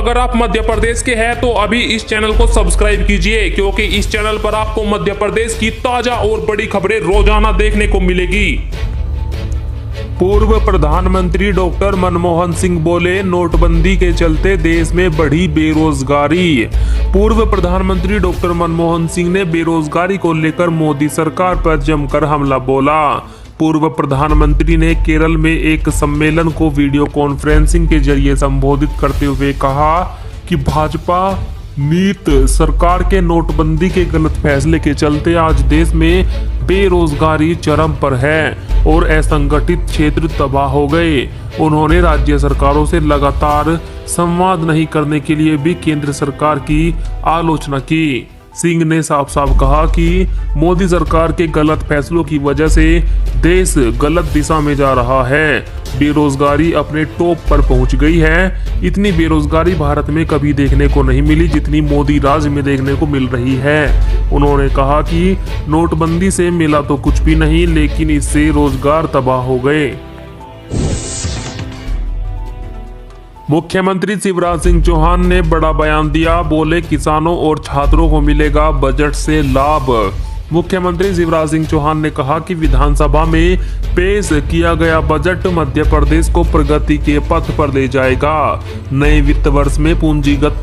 अगर आप मध्य प्रदेश के हैं तो अभी इस चैनल को सब्सक्राइब कीजिए, क्योंकि इस चैनल पर आपको मध्य प्रदेश की ताजा और बड़ी खबरें रोजाना देखने को मिलेगी। पूर्व प्रधानमंत्री डॉक्टर मनमोहन सिंह बोले, नोटबंदी के चलते देश में बढ़ी बेरोजगारी। पूर्व प्रधानमंत्री डॉक्टर मनमोहन सिंह ने बेरोजगारी को लेकर मोदी सरकार पर जमकर हमला बोला। पूर्व प्रधानमंत्री ने केरल में एक सम्मेलन को वीडियो कॉन्फ्रेंसिंग के जरिए संबोधित करते हुए कहा कि भाजपा नीत सरकार के नोटबंदी के गलत फैसले के चलते आज देश में बेरोजगारी चरम पर है और असंगठित क्षेत्र तबाह हो गए। उन्होंने राज्य सरकारों से लगातार संवाद नहीं करने के लिए भी केंद्र सरकार की आलोचना की। सिंह ने साफ साफ कहा कि मोदी सरकार के गलत फैसलों की वजह से देश गलत दिशा में जा रहा है। बेरोजगारी अपने टॉप पर पहुंच गई है। इतनी बेरोजगारी भारत में कभी देखने को नहीं मिली जितनी मोदी राज में देखने को मिल रही है। उन्होंने कहा कि नोटबंदी से मिला तो कुछ भी नहीं, लेकिन इससे रोजगार तबाह हो गए। मुख्यमंत्री शिवराज सिंह चौहान ने बड़ा बयान दिया, बोले किसानों और छात्रों को मिलेगा बजट से लाभ। मुख्यमंत्री शिवराज सिंह चौहान ने कहा कि विधानसभा में पेश किया गया बजट मध्य प्रदेश को प्रगति के पथ पर ले जाएगा। नए वित्त वर्ष में पूंजीगत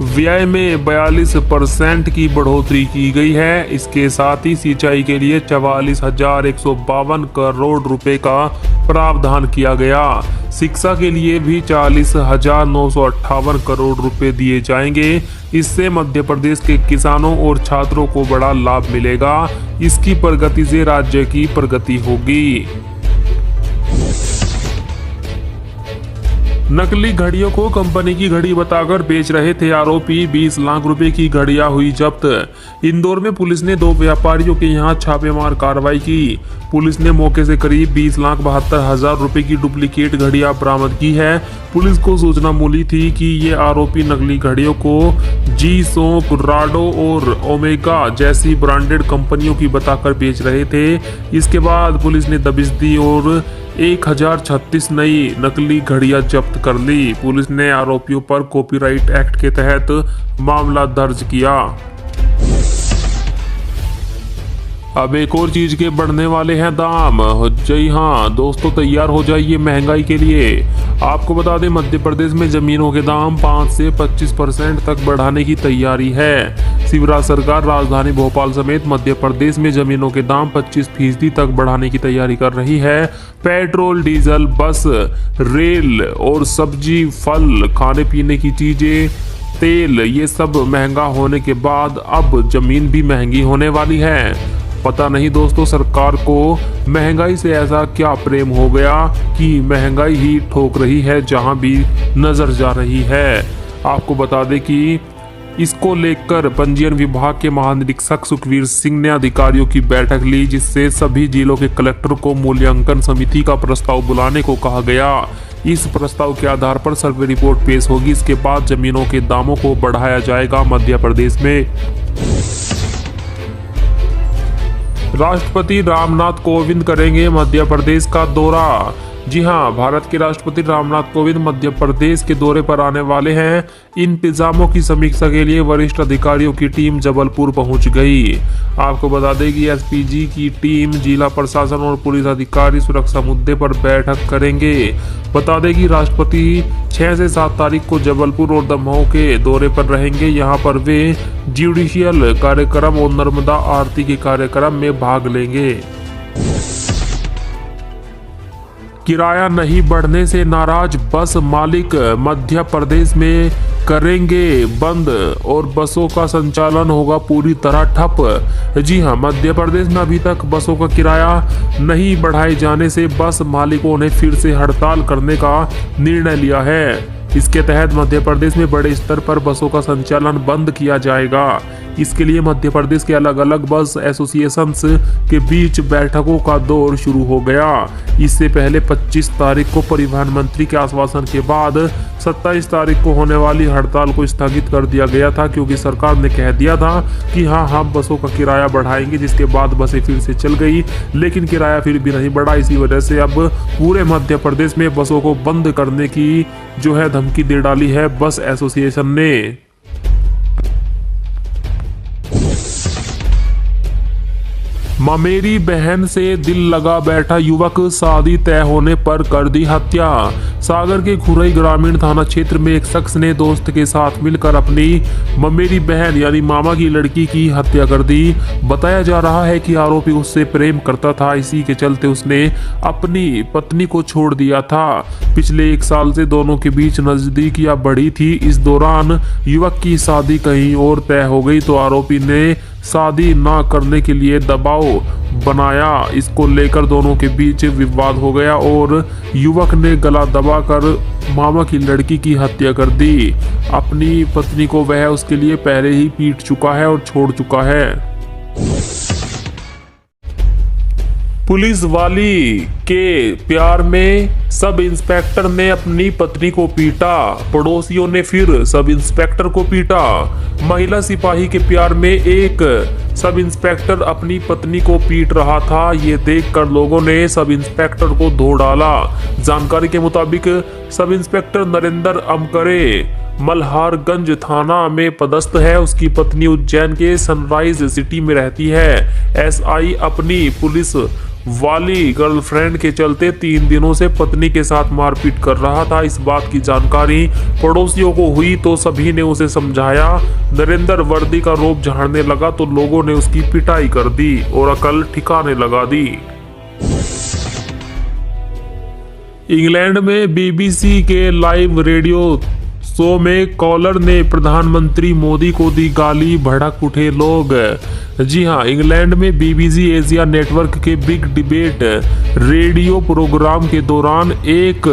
व्यय में 42% की बढ़ोतरी की गई है। इसके साथ ही सिंचाई के लिए 44,152 करोड़ रुपए का प्रावधान किया गया। शिक्षा के लिए भी 40,958 करोड़ रुपए दिए जाएंगे। इससे मध्य प्रदेश के किसानों और छात्रों को बड़ा लाभ मिलेगा। इसकी प्रगति से राज्य की प्रगति होगी। नकली घड़ियों को कंपनी की घड़ी बताकर बेच रहे थे आरोपी, 20 लाख रुपए की घड़ियां हुई जब्त। इंदौर में पुलिस ने 2 व्यापारियों के यहां छापेमार कार्रवाई की। पुलिस ने मौके से करीब 20,72,000 रुपए की डुप्लीकेट घड़ियां बरामद की है। पुलिस को सूचना मिली थी कि ये आरोपी नकली घड़ियों को जी-शॉक, राडो और ओमेगा जैसी ब्रांडेड कंपनियों की बताकर बेच रहे थे। इसके बाद पुलिस ने दबिश दी और 1036 नई नकली घड़ियां जब्त कर ली। पुलिस ने आरोपियों पर कॉपीराइट एक्ट के तहत मामला दर्ज किया। अब एक और चीज के बढ़ने वाले हैं दाम। जी हाँ दोस्तों, तैयार हो जाइए महंगाई के लिए। आपको बता दें, मध्य प्रदेश में जमीनों के दाम 5 से 25% तक बढ़ाने की तैयारी है। शिवराज सरकार राजधानी भोपाल समेत मध्य प्रदेश में जमीनों के दाम 25% तक बढ़ाने की तैयारी कर रही है। पेट्रोल, डीजल, बस, रेल और सब्जी, फल, खाने पीने की चीजें, तेल, ये सब महंगा होने के बाद अब जमीन भी महंगी होने वाली है। पता नहीं दोस्तों, सरकार को महंगाई से ऐसा क्या प्रेम हो गया कि महंगाई ही ठोक रही है जहां भी नजर जा रही है। आपको बता दें कि इसको लेकर पंजीयन विभाग के महानिरीक्षक सुखवीर सिंह ने अधिकारियों की बैठक ली, जिससे सभी जिलों के कलेक्टर को मूल्यांकन समिति का प्रस्ताव बुलाने को कहा गया। इस प्रस्ताव के आधार पर सर्वे रिपोर्ट पेश होगी। इसके बाद जमीनों के दामों को बढ़ाया जाएगा मध्य प्रदेश में। राष्ट्रपति रामनाथ कोविंद करेंगे मध्य प्रदेश का दौरा। जी हां, भारत के राष्ट्रपति रामनाथ कोविंद मध्य प्रदेश के दौरे पर आने वाले हैं। इंतजामों की समीक्षा के लिए वरिष्ठ अधिकारियों की टीम जबलपुर पहुंच गई। आपको बता दें कि एसपीजी की टीम, जिला प्रशासन और पुलिस अधिकारी सुरक्षा मुद्दे पर बैठक करेंगे। बता दें कि राष्ट्रपति 6 से 7 तारीख को जबलपुर और दमोह के दौरे पर रहेंगे। यहां पर वे जुडिशियल कार्यक्रम और नर्मदा आरती के कार्यक्रम में भाग लेंगे। किराया नहीं बढ़ने से नाराज बस मालिक मध्य प्रदेश में करेंगे बंद और बसों का संचालन होगा पूरी तरह ठप। जी हां, मध्य प्रदेश में अभी तक बसों का किराया नहीं बढ़ाए जाने से बस मालिकों ने फिर से हड़ताल करने का निर्णय लिया है। इसके तहत मध्य प्रदेश में बड़े स्तर पर बसों का संचालन बंद किया जाएगा। इसके लिए मध्य प्रदेश के अलग अलग बस एसोसिएशंस के बीच बैठकों का दौर शुरू हो गया। इससे पहले 25 तारीख को परिवहन मंत्री के आश्वासन के बाद 27 तारीख को होने वाली हड़ताल को स्थगित कर दिया गया था, क्योंकि सरकार ने कह दिया था कि हाँ हम बसों का किराया बढ़ाएंगे, जिसके बाद बसें फिर से चल गई, लेकिन किराया फिर भी नहीं बढ़ा। इसी वजह से अब पूरे मध्य प्रदेश में बसों को बंद करने की जो है धमकी दे डाली है बस एसोसिएशन ने। ममेरी बहन से दिल लगा बैठा युवक शादी तय होने पर कर दी हत्या। सागर के खुरई ग्रामीण थाना क्षेत्र में एक शख्स ने दोस्त के साथ मिलकर अपनी ममेरी बहन यानी मामा की लड़की की हत्या कर दी। बताया जा रहा है कि आरोपी उससे प्रेम करता था, इसी के चलते उसने अपनी पत्नी को छोड़ दिया था। पिछले 1 साल से दोनों के बीच नजदीकियां बढ़ी थी। इस दौरान युवक की शादी कहीं और तय हो गई तो आरोपी ने शादी ना करने के लिए दबाव बनाया। इसको लेकर दोनों के बीच विवाद हो गया और युवक ने गला दबाकर मामा की लड़की की हत्या कर दी। अपनी पत्नी को वह उसके लिए पहले ही पीट चुका है और छोड़ चुका है। पुलिस वाली के प्यार में सब इंस्पेक्टर ने अपनी पत्नी को पीटा, पड़ोसियों ने फिर सब इंस्पेक्टर को पीटा। महिला सिपाही के प्यार में एक सब इंस्पेक्टर अपनी पत्नी को पीट रहा था। ये देखकर लोगों ने सब इंस्पेक्टर को धो डाला। जानकारी के मुताबिक सब इंस्पेक्टर नरेंद्र अमकरे मल्हारगंज थाना में पदस्थ है। उसकी पत्नी उज्जैन के सनराइज सिटी में रहती है। एसआई अपनी पुलिस वाली गर्लफ्रेंड के चलते 3 दिनों से पत्नी के साथ मारपीट कर रहा था। इस बात की जानकारी पड़ोसियों को हुई तो सभी ने उसे समझाया। नरेंद्र वर्दी का रोब झाड़ने लगा तो लोगों ने उसकी पिटाई कर दी और अकल ठिकाने लगा दी। इंग्लैंड में बीबीसी के लाइव रेडियो शो में कॉलर ने प्रधानमंत्री मोदी को दी गाली, भड़क उठे लोग। जी हां, इंग्लैंड में बीबीसी एशिया नेटवर्क के बिग डिबेट रेडियो प्रोग्राम के दौरान एक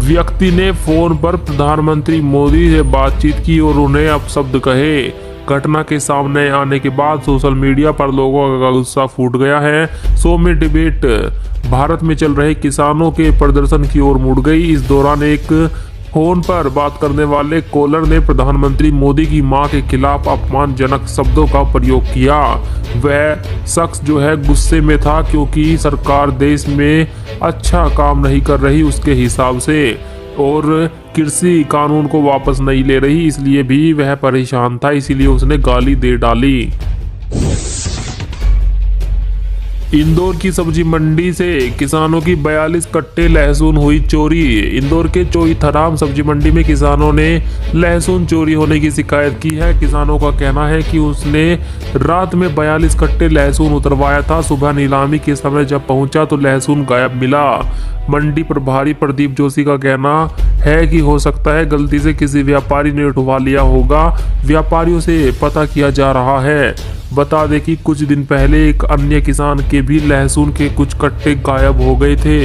व्यक्ति ने फोन पर प्रधानमंत्री मोदी से बातचीत की और उन्हें अपशब्द कहे। घटना के सामने आने के बाद सोशल मीडिया पर लोगों का गुस्सा फूट गया है। शो में डिबेट भारत में चल रहे किसानों के प्रदर्शन की ओर मुड़ गई। इस दौरान एक फोन पर बात करने वाले कॉलर ने प्रधानमंत्री मोदी की मां के खिलाफ अपमानजनक शब्दों का प्रयोग किया। वह शख्स जो है गुस्से में था, क्योंकि सरकार देश में अच्छा काम नहीं कर रही उसके हिसाब से और कृषि कानून को वापस नहीं ले रही, इसलिए भी वह परेशान था, इसीलिए उसने गाली दे डाली। इंदौर की सब्जी मंडी से किसानों की 42 कट्टे लहसुन हुई चोरी। इंदौर के चोईथराम सब्जी मंडी में किसानों ने लहसुन चोरी होने की शिकायत की है। किसानों का कहना है कि उसने रात में 42 कट्टे लहसुन उतरवाया था। सुबह नीलामी के समय जब पहुंचा तो लहसुन गायब मिला। मंडी प्रभारी प्रदीप जोशी का कहना है कि हो सकता है गलती से किसी व्यापारी ने उठवा लिया होगा। व्यापारियों से पता किया जा रहा है। बता दें कि कुछ दिन पहले एक अन्य किसान के भी लहसुन के कुछ कट्टे गायब हो गए थे।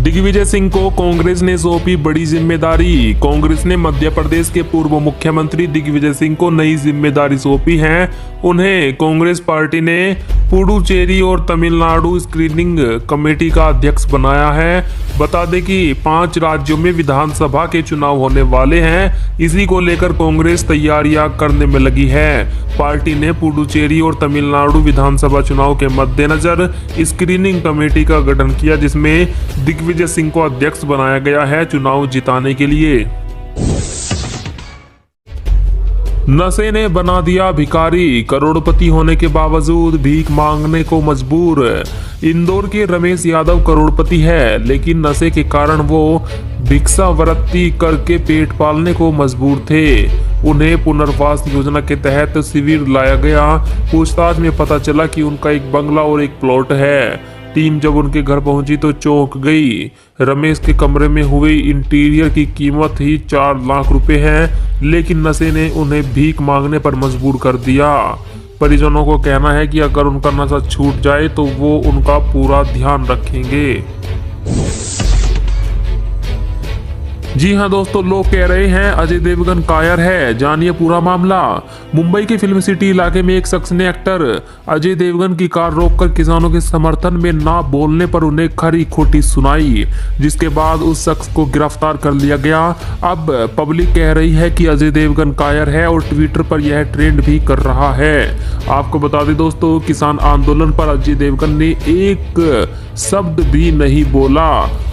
दिग्विजय सिंह को कांग्रेस ने सौंपी बड़ी जिम्मेदारी। कांग्रेस ने मध्य प्रदेश के पूर्व मुख्यमंत्री दिग्विजय सिंह को नई जिम्मेदारी सौंपी है। उन्हें कांग्रेस पार्टी ने पुडुचेरी और तमिलनाडु स्क्रीनिंग कमेटी का अध्यक्ष बनाया है। बता दें कि 5 राज्यों में विधानसभा के चुनाव होने वाले हैं। इसी को लेकर कांग्रेस तैयारियां करने में लगी है। पार्टी ने पुडुचेरी और तमिलनाडु विधानसभा चुनाव के मद्देनजर स्क्रीनिंग कमेटी का गठन किया, जिसमें दिग्विजय सिंह को अध्यक्ष बनाया गया है चुनाव जिताने के लिए। नशे ने बना दिया भिखारी, करोड़पति होने के बावजूद भीख मांगने को मजबूर। इंदौर के रमेश यादव करोड़पति है, लेकिन नशे के कारण वो भिक्षावृत्ति करके पेट पालने को मजबूर थे। उन्हें पुनर्वास योजना के तहत शिविर लाया गया। पूछताछ में पता चला कि उनका एक बंगला और एक प्लॉट है। टीम जब उनके घर पहुंची तो चौंक गई। रमेश के कमरे में हुई इंटीरियर की कीमत ही 4 लाख रुपए है, लेकिन नशे ने उन्हें भीख मांगने पर मजबूर कर दिया। परिजनों को कहना है कि अगर उनका नशा छूट जाए तो वो उनका पूरा ध्यान रखेंगे। जी हां दोस्तों, लोग कह रहे हैं अजय देवगन कायर है। जानिए पूरा मामला। मुंबई के फिल्म सिटी इलाके में एक शख्स ने एक्टर अजय देवगन की कार रोककर किसानों के समर्थन में ना बोलने पर उन्हें खरी खोटी सुनाई, जिसके बाद उस शख्स को गिरफ्तार कर लिया गया। अब पब्लिक कह रही है कि अजय देवगन कायर है और ट्विटर पर यह ट्रेंड भी कर रहा है। आपको बता दें दोस्तों, किसान आंदोलन पर अजय देवगन ने एक शब्द भी नहीं बोला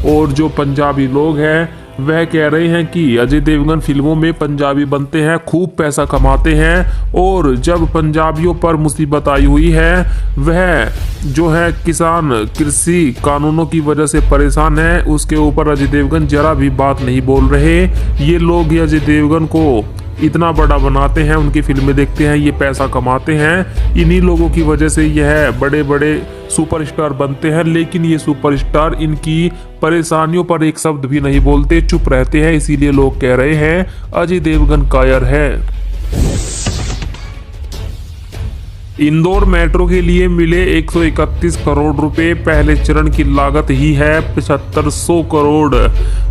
और जो पंजाबी लोग हैं वह कह रहे हैं कि अजय देवगन फिल्मों में पंजाबी बनते हैं, खूब पैसा कमाते हैं और जब पंजाबियों पर मुसीबत आई हुई है वह जो है किसान कृषि कानूनों की वजह से परेशान है, उसके ऊपर अजय देवगन जरा भी बात नहीं बोल रहे। ये लोग ही अजय देवगन को इतना बड़ा बनाते हैं, उनकी फिल्में देखते हैं, ये पैसा कमाते हैं, इन्हीं लोगों की वजह से यह बड़े बड़े सुपरस्टार बनते हैं। लेकिन ये सुपरस्टार इनकी परेशानियों पर एक शब्द भी नहीं बोलते, चुप रहते हैं। इसीलिए लोग कह रहे हैं अजय देवगन कायर है। इंदौर मेट्रो के लिए मिले 131 करोड़ रुपए, पहले चरण की लागत ही है 7500 करोड़।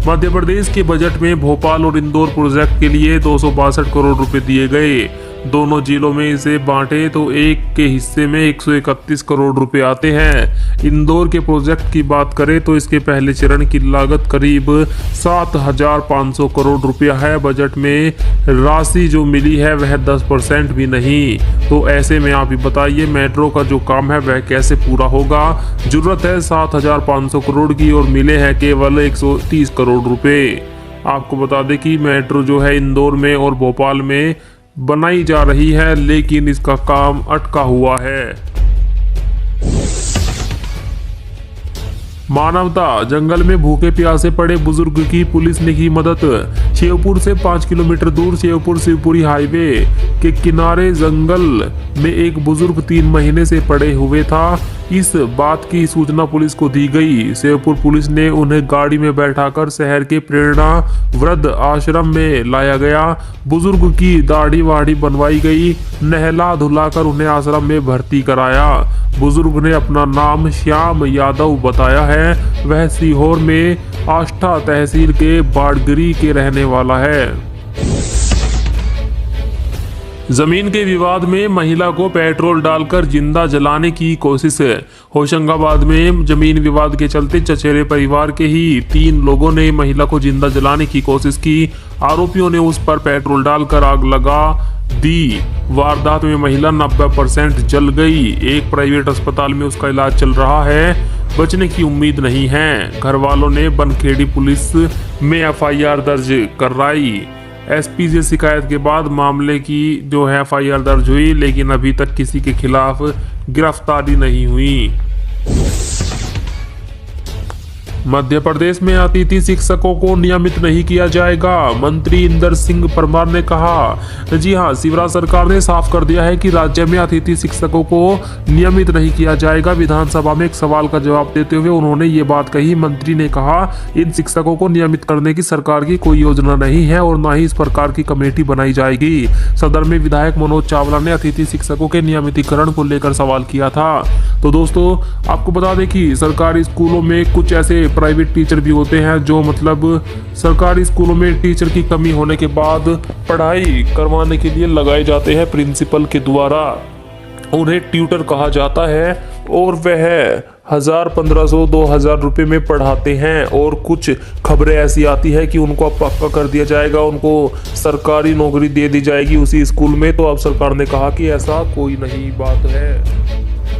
मध्य प्रदेश के बजट में भोपाल और इंदौर प्रोजेक्ट के लिए 262 करोड़ रुपए दिए गए। दोनों जिलों में इसे बांटे तो एक के हिस्से में 131 करोड़ रुपए आते हैं। इंदौर के प्रोजेक्ट की बात करें तो इसके पहले चरण की लागत करीब 7500 करोड़ रुपया है। बजट में राशि जो मिली है वह 10% भी नहीं। तो ऐसे में आप ही बताइए मेट्रो का जो काम है वह कैसे पूरा होगा। जरूरत है 7500 करोड़ की और मिले हैं केवल 130 करोड़ रुपए। आपको बता दें कि मेट्रो जो है इंदौर में और भोपाल में बनाई जा रही है, लेकिन इसका काम अटका हुआ है। मानवता, जंगल में भूखे प्यासे पड़े बुजुर्ग की पुलिस ने की मदद। शिवपुर से 5 किलोमीटर दूर शिवपुर शिवपुरी हाईवे के किनारे जंगल में एक बुजुर्ग 3 महीने से पड़े हुए था। इस बात की सूचना पुलिस को दी गई। शिवपुर पुलिस ने उन्हें गाड़ी में बैठाकर शहर के प्रेरणा वृद्ध आश्रम में लाया गया। बुजुर्ग की दाढ़ी वाढ़ी बनवाई गई, नहला धुलाकर उन्हें आश्रम में भर्ती कराया। बुजुर्ग ने अपना नाम श्याम यादव बताया है। वह सीहोर में आष्टा तहसील के बाड़गिरी के रहने वाला है। जमीन के विवाद में महिला को पेट्रोल डालकर जिंदा जलाने की कोशिश। होशंगाबाद में जमीन विवाद के चलते चचेरे परिवार के ही 3 लोगों ने महिला को जिंदा जलाने की कोशिश की। आरोपियों ने उस पर पेट्रोल डालकर आग लगा दी। वारदात में महिला 90% जल गई। एक प्राइवेट अस्पताल में उसका इलाज चल रहा है, बचने की उम्मीद नहीं है। घर वालों ने बनखेड़ी पुलिस में FIR दर्ज करवाई। SP से शिकायत के बाद मामले की जो है FIR दर्ज हुई, लेकिन अभी तक किसी के खिलाफ गिरफ्तारी नहीं हुई। मध्य प्रदेश में अतिथि शिक्षकों को नियमित नहीं किया जाएगा, मंत्री इंदर सिंह परमार ने कहा। जी हां, शिवराज सरकार ने साफ कर दिया है कि राज्य में अतिथि शिक्षकों को नियमित नहीं किया जाएगा। विधानसभा में एक सवाल का जवाब देते हुए उन्होंने ये बात कही। मंत्री ने कहा, इन शिक्षकों को नियमित करने की सरकार की कोई योजना नहीं है और न ही इस प्रकार की कमेटी बनाई जाएगी। सदर में विधायक मनोज चावला ने अतिथि शिक्षकों के नियमितीकरण को लेकर सवाल किया था। तो दोस्तों, आपको बता दें कि सरकारी स्कूलों में कुछ ऐसे प्राइवेट टीचर भी होते हैं जो मतलब सरकारी स्कूलों में टीचर की कमी होने के बाद पढ़ाई करवाने के लिए लगाए जाते हैं प्रिंसिपल के द्वारा। उन्हें ट्यूटर कहा जाता है और वह 1000, 1500, 2000 रुपए में पढ़ाते हैं। और कुछ खबरें ऐसी आती है कि उनको अब पक्का कर दिया जाएगा, उनको सरकारी नौकरी दे दी जाएगी उसी स्कूल में। तो अब सरकार ने कहा कि ऐसा कोई नहीं बात है।